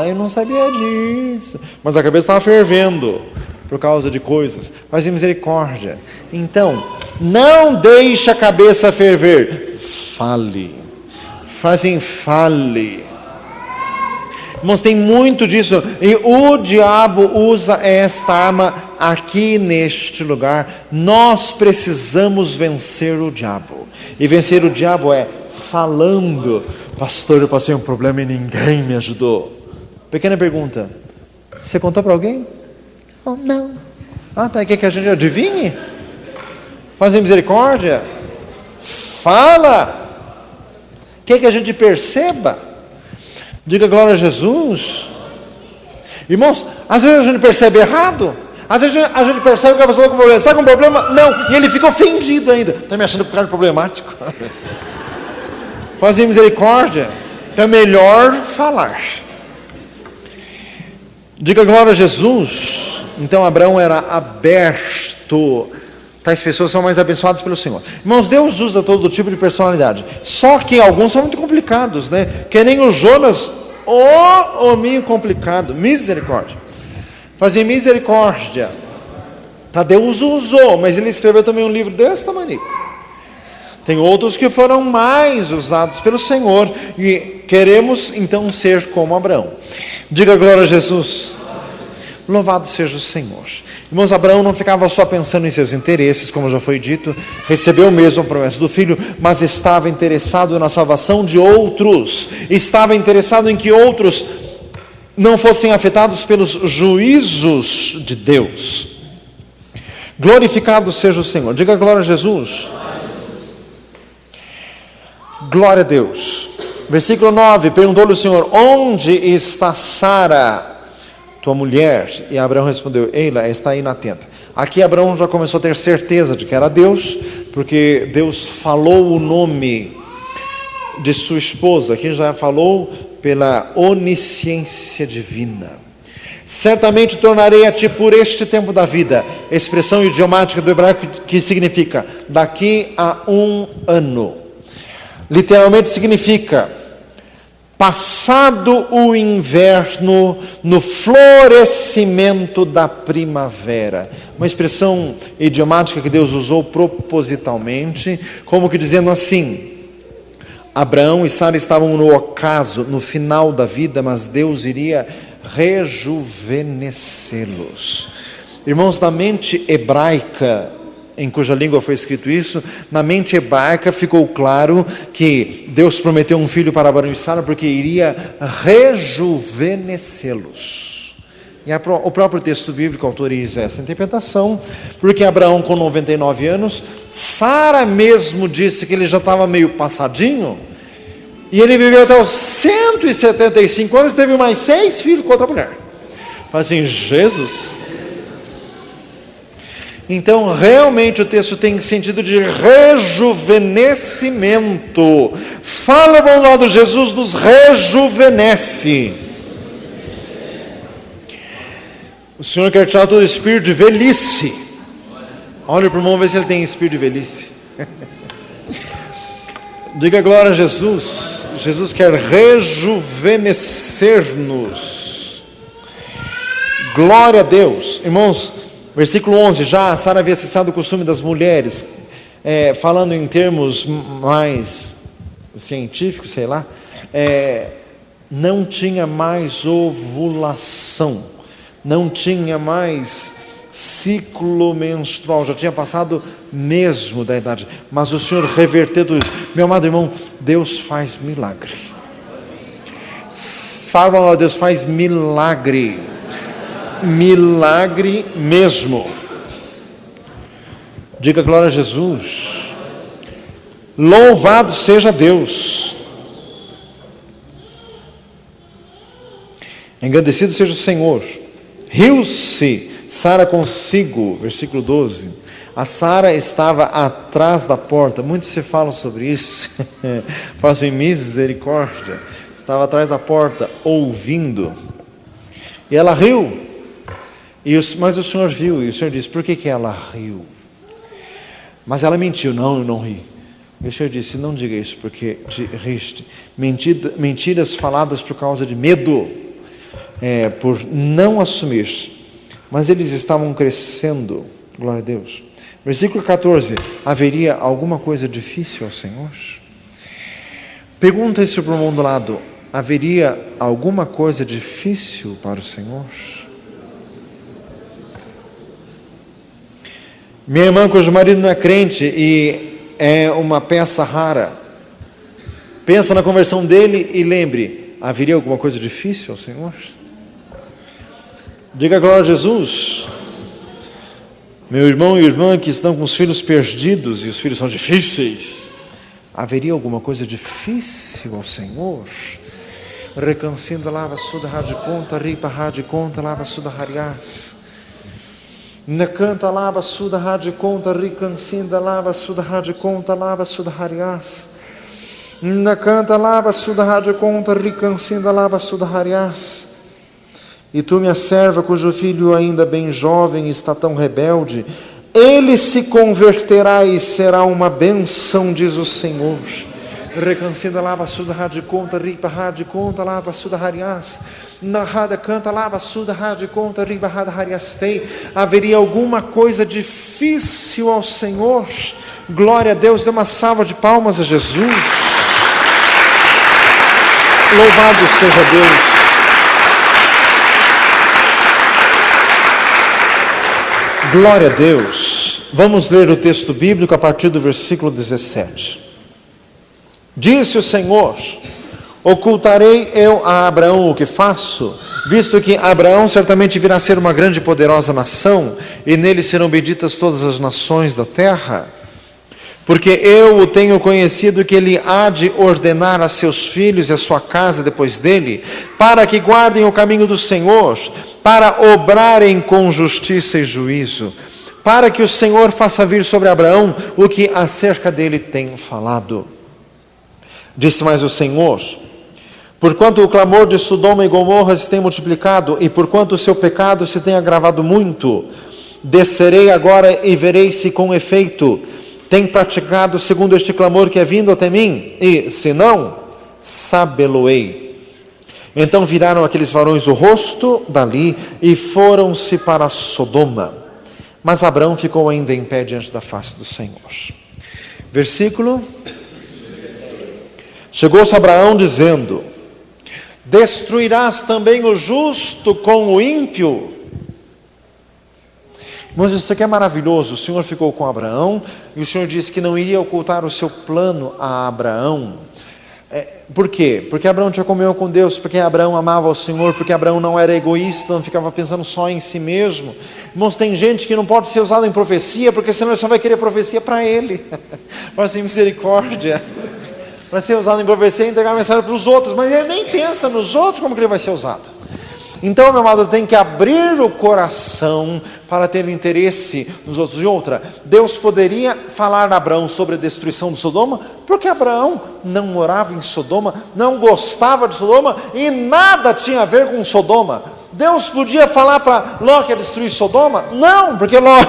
eu não sabia disso. Mas a cabeça estava fervendo por causa de coisas. Faz misericórdia. Então, não deixe a cabeça ferver. Fale. Fale. Irmãos, tem muito disso. E o diabo usa esta arma aqui neste lugar. Nós precisamos vencer o diabo. E vencer o diabo é falando: pastor, eu passei um problema e ninguém me ajudou. Pequena pergunta: você contou para alguém? Não. Tá, quer que a gente adivinhe? Fazer misericórdia? Fala. Quer que a gente perceba? Diga glória a Jesus. Irmãos, às vezes a gente percebe errado. Às vezes a gente percebe que a pessoa está com problema. Está com problema? Não. E ele fica ofendido ainda. Está me achando que o cara é problemático. Fazer misericórdia. é melhor falar. Diga glória a Jesus. Então Abraão era aberto. Tais pessoas são mais abençoadas pelo Senhor. Irmãos, Deus usa todo tipo de personalidade. Só que alguns são muito complicados, né? Que nem o Jonas, hominho complicado. Misericórdia. Fazia misericórdia. Deus usou, mas ele escreveu também um livro desse tamanho. Tem outros que foram mais usados pelo Senhor. E queremos então ser como Abraão. Diga glória a Jesus. Louvado seja o Senhor. Irmãos, Abraão não ficava só pensando em seus interesses, como já foi dito, recebeu mesmo a promessa do filho, mas estava interessado na salvação de outros, estava interessado em que outros não fossem afetados pelos juízos de Deus. Glorificado seja o Senhor. Diga glória a Jesus. Glória a Deus. Versículo 9, perguntou-lhe o Senhor: onde está Sara, tua mulher? E Abraão respondeu: Eila está aí na tenda. Aqui Abraão já começou a ter certeza de que era Deus, porque Deus falou o nome de sua esposa. Aqui já falou pela onisciência divina. Certamente tornarei a ti por este tempo da vida. Expressão idiomática do hebraico que significa daqui a 1 ano. Literalmente significa passado o inverno, no florescimento da primavera. Uma expressão idiomática que Deus usou propositalmente, como que dizendo assim: Abraão e Sara estavam no ocaso, no final da vida, mas Deus iria rejuvenescê-los. Irmãos, na mente hebraica, em cuja língua foi escrito isso, na mente hebraica ficou claro que Deus prometeu um filho para Abraão e Sara porque iria rejuvenescê-los. E o próprio texto bíblico autoriza essa interpretação, porque Abraão com 99 anos, Sara mesmo disse que ele já estava meio passadinho, e ele viveu até os 175 anos, teve mais 6 filhos com outra mulher. Fala assim, Jesus. Então, realmente o texto tem sentido de rejuvenescimento. Fala, bom lado, Jesus nos rejuvenesce. O Senhor quer tirar todo o espírito de velhice. Olha para o irmão, ver se ele tem espírito de velhice. Diga glória a Jesus. Jesus quer rejuvenescer-nos. Glória a Deus. Irmãos, versículo 11, já Sara havia cessado o costume das mulheres, falando em termos mais científicos, sei lá, não tinha mais ovulação, não tinha mais ciclo menstrual, já tinha passado mesmo da idade, mas o Senhor reverteu tudo isso. Meu amado irmão, Deus faz milagre. Fala, Deus faz milagre. Milagre mesmo. Diga glória a Jesus. Louvado seja Deus. Engrandecido seja o Senhor. Riu-se Sara consigo, versículo 12. A Sara estava atrás da porta. Muitos se falam sobre isso. Falam assim, misericórdia. Estava atrás da porta, ouvindo. E ela riu. Mas o Senhor viu, e o Senhor disse, por que ela riu? Mas ela mentiu, não, eu não ri. E o Senhor disse, não diga isso, porque te riste. Mentiras faladas por causa de medo, por não assumir. Mas eles estavam crescendo, glória a Deus. Versículo 14, haveria alguma coisa difícil ao Senhor? Pergunta isso para o irmão do lado, haveria alguma coisa difícil para o Senhor? Minha irmã cujo marido não é crente e é uma peça rara, pensa na conversão dele e lembre, haveria alguma coisa difícil ao Senhor? Diga glória a Jesus. Meu irmão e irmã que estão com os filhos perdidos e os filhos são difíceis, haveria alguma coisa difícil ao Senhor? Recancinda lava suda rádio conta, ripa rádio conta, lava suda hariás. Na canta lava suda rádio conta, ricancinda lava suda rádio conta, lava suda hariás. Na canta lava suda rádio conta ricancinda lava suda harias. E tu, minha serva, cujo filho ainda bem jovem está tão rebelde, ele se converterá e será uma benção, diz o Senhor. Recancida lava suda rádio conta ripa rádio conta lava suda harias. Na rada canta lava suda rádio conta ripa rada hariastei. Haveria alguma coisa difícil ao Senhor? Glória a Deus, dê uma salva de palmas a Jesus. Louvado seja Deus. Glória a Deus. Vamos ler o texto bíblico a partir do versículo 17. Disse o Senhor: ocultarei eu a Abraão o que faço, visto que Abraão certamente virá a ser uma grande e poderosa nação, e nele serão benditas todas as nações da terra? Porque eu o tenho conhecido que ele há de ordenar a seus filhos e a sua casa depois dele, para que guardem o caminho do Senhor, para obrarem com justiça e juízo, para que o Senhor faça vir sobre Abraão o que acerca dele tem falado. Disse mais o Senhor: porquanto o clamor de Sodoma e Gomorra se tem multiplicado, e porquanto o seu pecado se tem agravado muito, descerei agora e verei se com efeito tem praticado segundo este clamor que é vindo até mim, e se não, sabê-lo-ei. Então viraram aqueles varões o rosto dali e foram-se para Sodoma. Mas Abraão ficou ainda em pé diante da face do Senhor. Versículo: chegou-se Abraão dizendo: destruirás também o justo com o ímpio? Mas isso aqui é maravilhoso. O Senhor ficou com Abraão e o Senhor disse que não iria ocultar o seu plano a Abraão. Por quê? Porque Abraão tinha comunhão com Deus, porque Abraão amava o Senhor, porque Abraão não era egoísta, não ficava pensando só em si mesmo. Irmãos, tem gente que não pode ser usada em profecia, porque senão ele só vai querer profecia para ele. Para ser misericórdia. Para ser usado em profecia e entregar a mensagem para os outros, mas ele nem pensa nos outros, como que ele vai ser usado? Então, meu amado, tem que abrir o coração para ter interesse nos outros. E outra, Deus poderia falar a Abraão sobre a destruição de Sodoma, porque Abraão não morava em Sodoma, não gostava de Sodoma e nada tinha a ver com Sodoma. Deus podia falar para Ló que ia destruir Sodoma? Não, porque Ló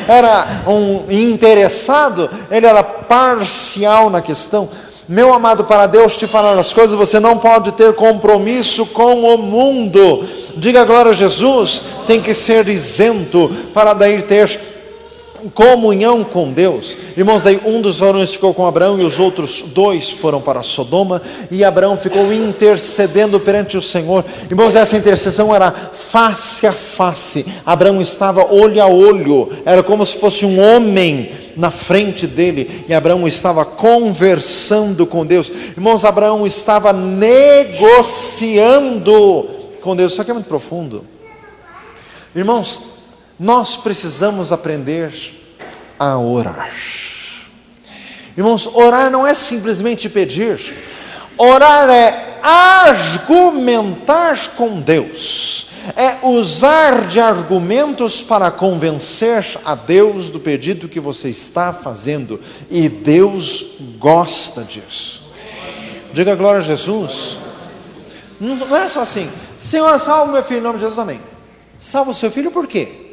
era um interessado, ele era parcial na questão. Meu amado, para Deus te falar as coisas, você não pode ter compromisso com o mundo. Diga glória a Jesus. Tem que ser isento para daí ter comunhão com Deus. Irmãos, daí um dos varões ficou com Abraão e os outros dois foram para Sodoma, e Abraão ficou intercedendo perante o Senhor. Irmãos, essa intercessão era face a face. Abraão estava olho a olho, era como se fosse um homem na frente dele, e Abraão estava conversando com Deus. Irmãos, Abraão estava negociando com Deus. Isso aqui é muito profundo. Irmãos, nós precisamos aprender a orar. Irmãos, orar não é simplesmente pedir. Orar é argumentar com Deus. É usar de argumentos para convencer a Deus do pedido que você está fazendo. E Deus gosta disso. Diga glória a Jesus. Não é só assim: Senhor, salva o meu filho em nome de Jesus, amém. Salva o seu filho por quê?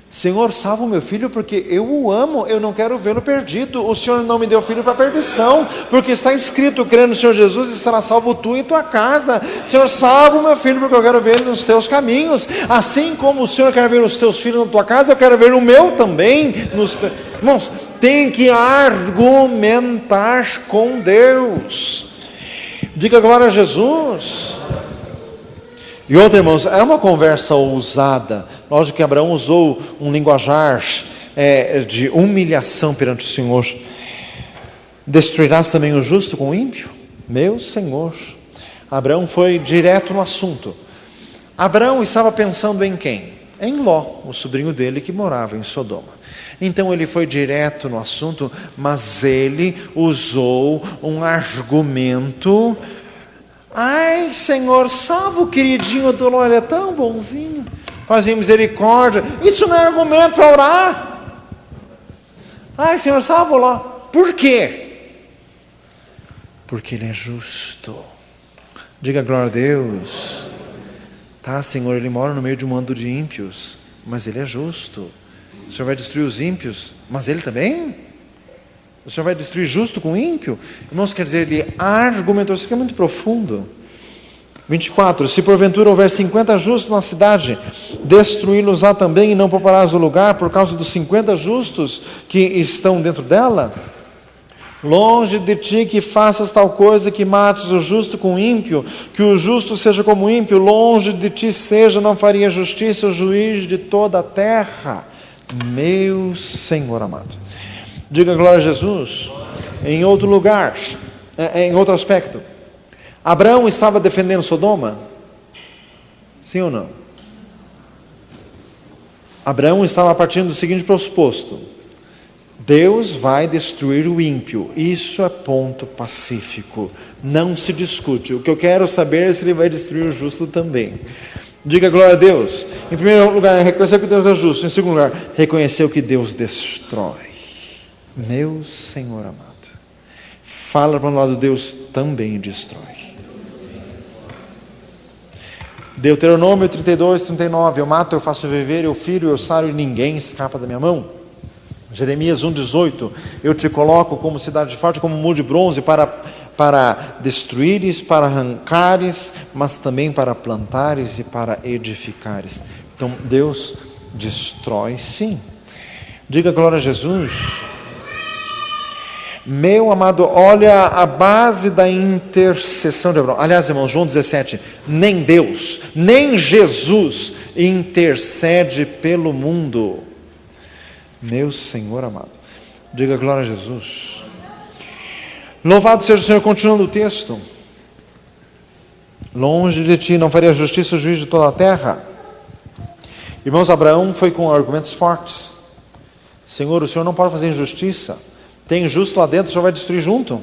Senhor, salva o meu filho porque eu o amo, eu não quero vê-lo perdido. O Senhor não me deu filho para perdição, porque está escrito: crê no Senhor Jesus e será salvo tu e tua casa. Senhor, salva o meu filho porque eu quero ver ele nos teus caminhos. Assim como o Senhor quer ver os teus filhos na tua casa, eu quero ver o meu também. Irmãos, tem que argumentar com Deus. Diga glória a Jesus. E outra, irmãos, é uma conversa ousada. Lógico que Abraão usou um linguajar de humilhação perante o Senhor. Destruirás também o justo com o ímpio? Meu Senhor. Abraão foi direto no assunto. Abraão estava pensando em quem? Em Ló, o sobrinho dele que morava em Sodoma. Então ele foi direto no assunto, mas ele usou um argumento. Ai, Senhor, salva o queridinho do Ló, ele é tão bonzinho. Fazem misericórdia. Isso não é argumento para orar. Ai, Senhor, salva o Ló. Por quê? porque Ele é justo. Diga glória a Deus. Tá, Senhor, Ele mora no meio de um bando de ímpios, mas Ele é justo. O Senhor vai destruir os ímpios, mas Ele também? O Senhor vai destruir justo com ímpio? Irmãos, quer dizer, Ele argumentou, isso aqui é muito profundo. 24, se porventura houver 50 justos na cidade, destruí-los-á também e não pouparás o lugar por causa dos 50 justos que estão dentro dela? Longe de ti que faças tal coisa, que mates o justo com o ímpio, que o justo seja como o ímpio, longe de ti seja, não faria justiça o juiz de toda a terra, meu Senhor amado. Diga glória a Jesus. Em outro lugar, em outro aspecto, Abraão estava defendendo Sodoma? Sim ou não? Abraão estava partindo do seguinte pressuposto: Deus vai destruir o ímpio. Isso é ponto pacífico, não se discute. O que eu quero saber é se Ele vai destruir o justo também. Diga glória a Deus. Em primeiro lugar, reconhecer que Deus é justo. Em segundo lugar, reconhecer o que Deus destrói. Meu Senhor amado, fala para o lado, Deus também destrói. Deuteronômio 32, 39, eu mato, eu faço viver, eu firo, eu saro e ninguém escapa da minha mão. Jeremias 1,18, eu te coloco como cidade forte, como muro de bronze, para destruires, para arrancares, mas também para plantares e para edificares. Então Deus destrói sim. Diga glória a Jesus. Meu amado, olha a base da intercessão de Abraão. Aliás, irmãos, João 17, nem Deus, nem Jesus intercede pelo mundo. Meu Senhor amado, diga glória a Jesus. Louvado seja o Senhor, continuando o texto. Longe de ti não faria justiça o juiz de toda a terra. Irmãos, Abraão foi com argumentos fortes. Senhor, o Senhor não pode fazer injustiça. Tem justo lá dentro, o Senhor vai destruir junto.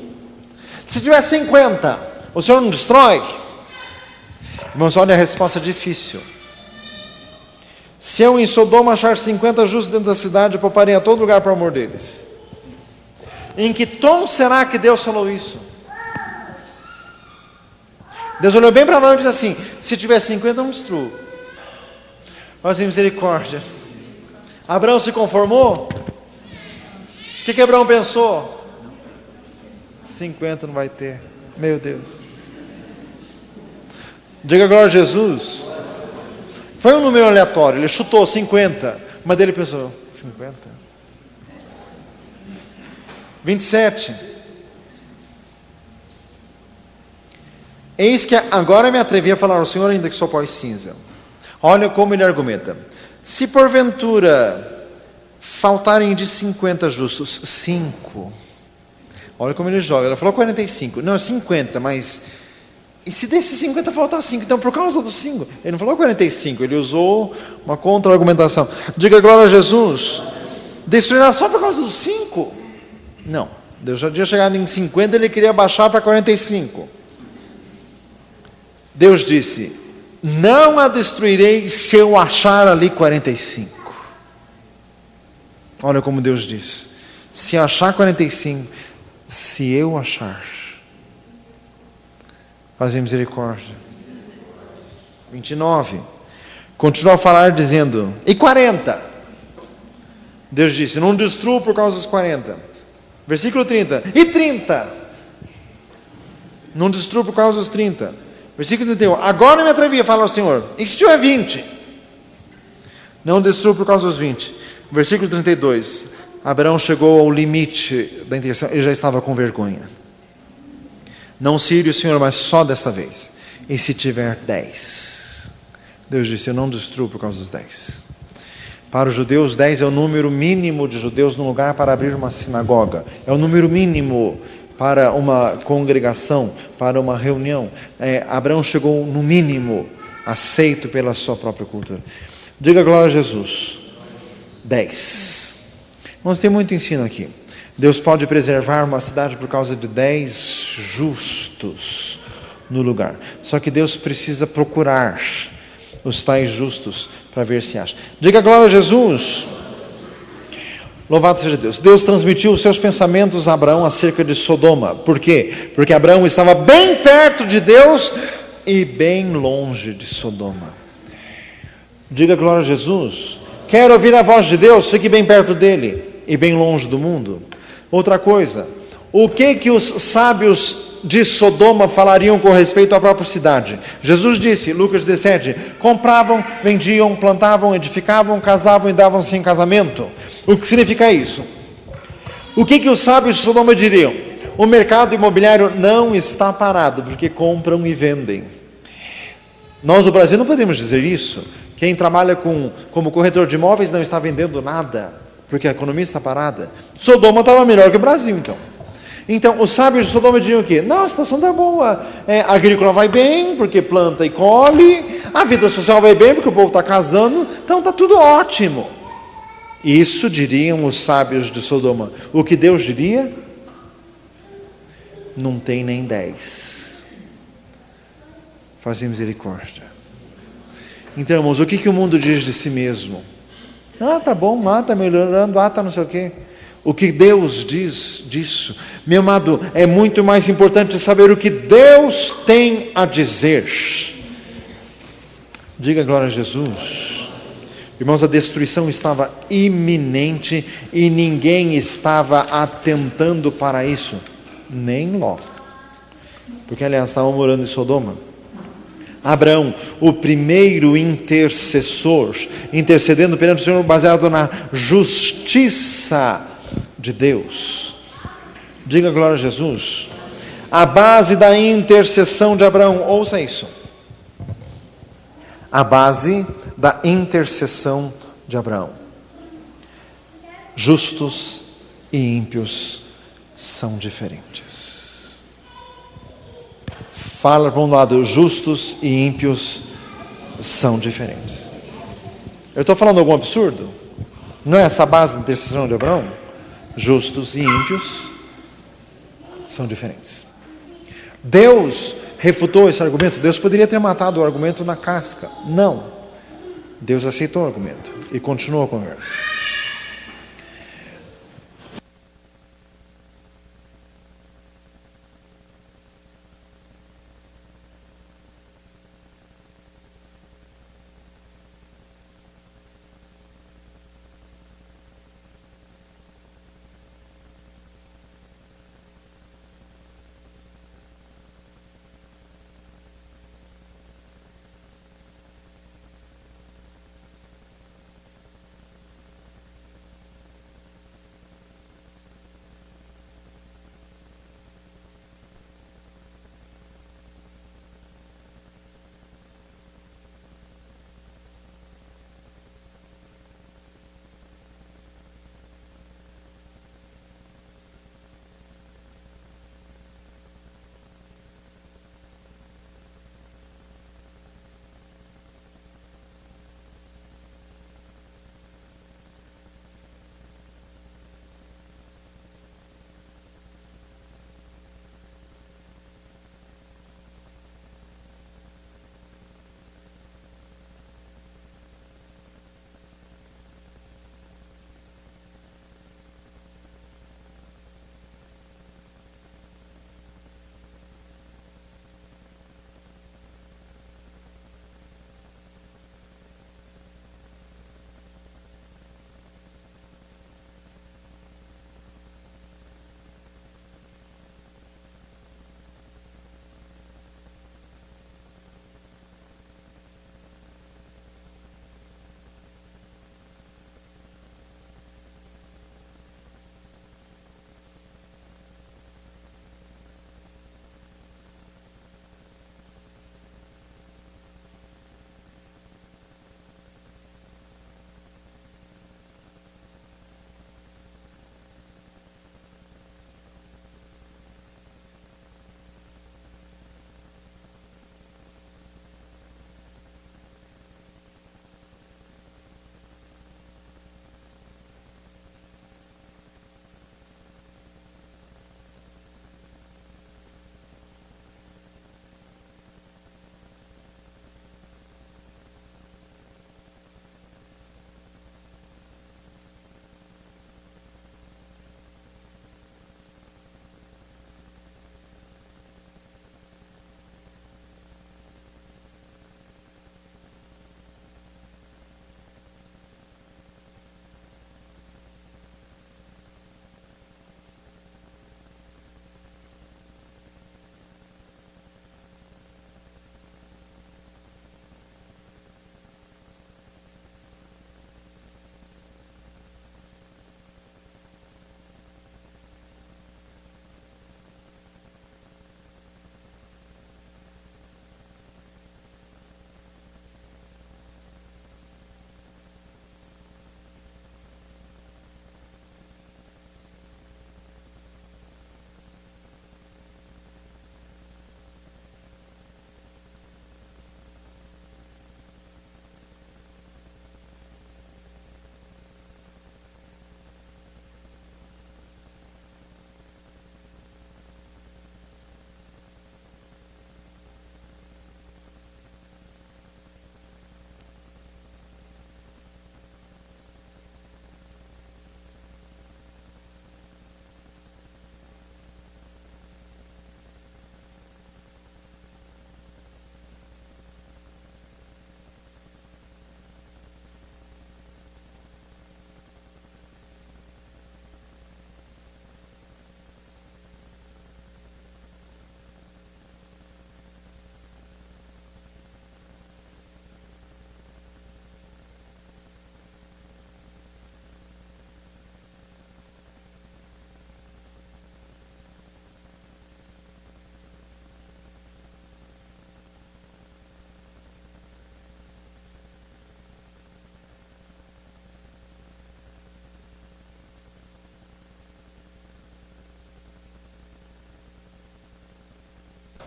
Se tiver 50, o Senhor não destrói? Irmãos, olha a resposta difícil. Se eu em Sodoma achar 50 justos dentro da cidade, eu pouparei a todo lugar para o amor deles. Em que tom será que Deus falou isso? Deus olhou bem para Abraão e disse assim: se tiver 50, eu não destruo. Mas em misericórdia. Abraão se conformou? O que Abraão pensou? 50 não vai ter. Meu Deus. Diga glória a Jesus. Foi um número aleatório, ele chutou 50, mas ele pensou, 50? 27. Eis que agora me atrevi a falar ao Senhor, ainda que sou pó e cinza. Olha como ele argumenta. Se porventura faltarem de 50 justos, 5. Olha como ele joga, ele falou 45, não, é 50, mas... E se desses 50 faltar 5, então por causa dos 5, ele não falou 45, ele usou uma contra-argumentação. Diga glória a Jesus. Destruirá só por causa dos 5? Não, Deus já tinha chegado em 50, ele queria baixar para 45. Deus disse: não a destruirei se eu achar ali 45. Olha como Deus diz: se achar 45, se eu achar, fazer misericórdia. 29. Continua a falar dizendo: e 40? Deus disse: não destruo por causa dos 40. Versículo 30. E 30? Não destruo por causa dos 30. Versículo 31. Agora me atrevi a falar ao Senhor: e se tiver 20? Não destruo por causa dos 20. Versículo 32. Abraão chegou ao limite da intenção, ele já estava com vergonha. Não se ire o Senhor, mas só dessa vez. E se tiver 10? Deus disse: eu não destruo por causa dos 10. Para os judeus, 10 é o número mínimo de judeus no lugar para abrir uma sinagoga. É o número mínimo para uma congregação, para uma reunião. Abraão chegou no mínimo aceito pela sua própria cultura. Diga glória a Jesus. 10. Vamos ter muito ensino aqui. Deus pode preservar uma cidade por causa de 10 justos no lugar. Só que Deus precisa procurar os tais justos para ver se acha. Diga glória a Jesus. Louvado seja Deus. Deus transmitiu os seus pensamentos a Abraão acerca de Sodoma. Por quê? Porque Abraão estava bem perto de Deus e bem longe de Sodoma. Diga glória a Jesus. Quer ouvir a voz de Deus? Fique bem perto dele e bem longe do mundo. Outra coisa, o que os sábios de Sodoma falariam com respeito à própria cidade? Jesus disse, Lucas 17, compravam, vendiam, plantavam, edificavam, casavam e davam-se em casamento. O que significa isso? O que os sábios de Sodoma diriam? O mercado imobiliário não está parado, porque compram e vendem. Nós no Brasil não podemos dizer isso. Quem trabalha como corretor de imóveis não está vendendo nada, porque a economia está parada. Sodoma estava melhor que o Brasil, então. Então, os sábios de Sodoma diriam o quê? Não, a situação está boa. A agrícola vai bem, porque planta e colhe. A vida social vai bem, porque o povo está casando. Então, está tudo ótimo. Isso diriam os sábios de Sodoma. O que Deus diria? Não tem nem 10. Fazer misericórdia. Então, irmãos, o que o mundo diz de si mesmo? Tá bom, tá melhorando, tá não sei o quê. O que Deus diz disso? Meu amado, é muito mais importante saber o que Deus tem a dizer. Diga glória a Jesus. Irmãos, a destruição estava iminente e ninguém estava atentando para isso, nem Ló, porque aliás estavam morando em Sodoma. Abraão, o primeiro intercessor, intercedendo perante o Senhor baseado na justiça de Deus. Diga glória a Jesus. A base da intercessão de Abraão, ouça isso. A base da intercessão de Abraão. Justos e ímpios são diferentes. Fala para um lado, justos e ímpios são diferentes. Eu estou falando algum absurdo? Não é essa a base da intercessão de Abraão? Justos e ímpios são diferentes. Deus refutou esse argumento. Deus poderia ter matado o argumento na casca. Não. Deus aceitou o argumento e continuou a conversa.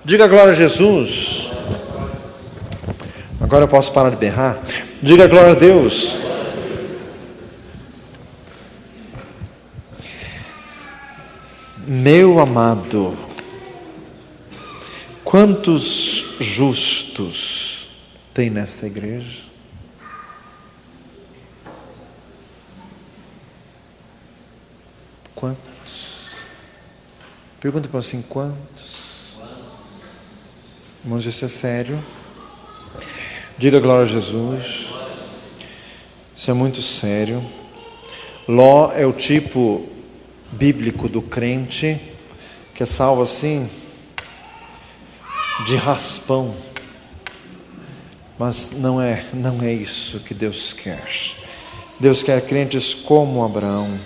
Diga glória a Jesus. Agora eu posso parar de berrar. Diga glória a Deus. Meu amado, quantos justos tem nesta igreja? Quantos? Pergunta para assim, quantos? Irmãos, isso é sério. Diga glória a Jesus. Isso é muito sério. Ló é o tipo bíblico do crente que é salvo assim, de raspão. Mas não é isso que Deus quer. Deus quer crentes como Abraão.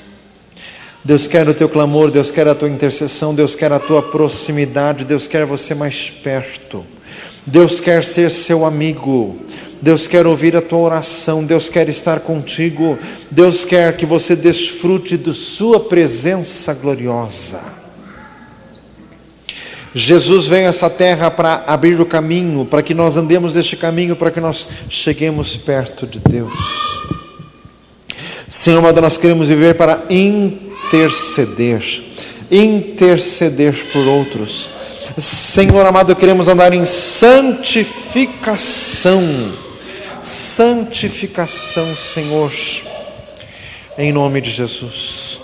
Deus quer o teu clamor, Deus quer a tua intercessão, Deus quer a tua proximidade, Deus quer você mais perto. Deus quer ser seu amigo. Deus quer ouvir a tua oração, Deus quer estar contigo, Deus quer que você desfrute de sua presença gloriosa. Jesus veio a essa terra para abrir o caminho, para que nós andemos neste caminho, para que nós cheguemos perto de Deus. Senhor amado, nós queremos viver para interceder por outros. Senhor amado, queremos andar em santificação, Senhor, em nome de Jesus.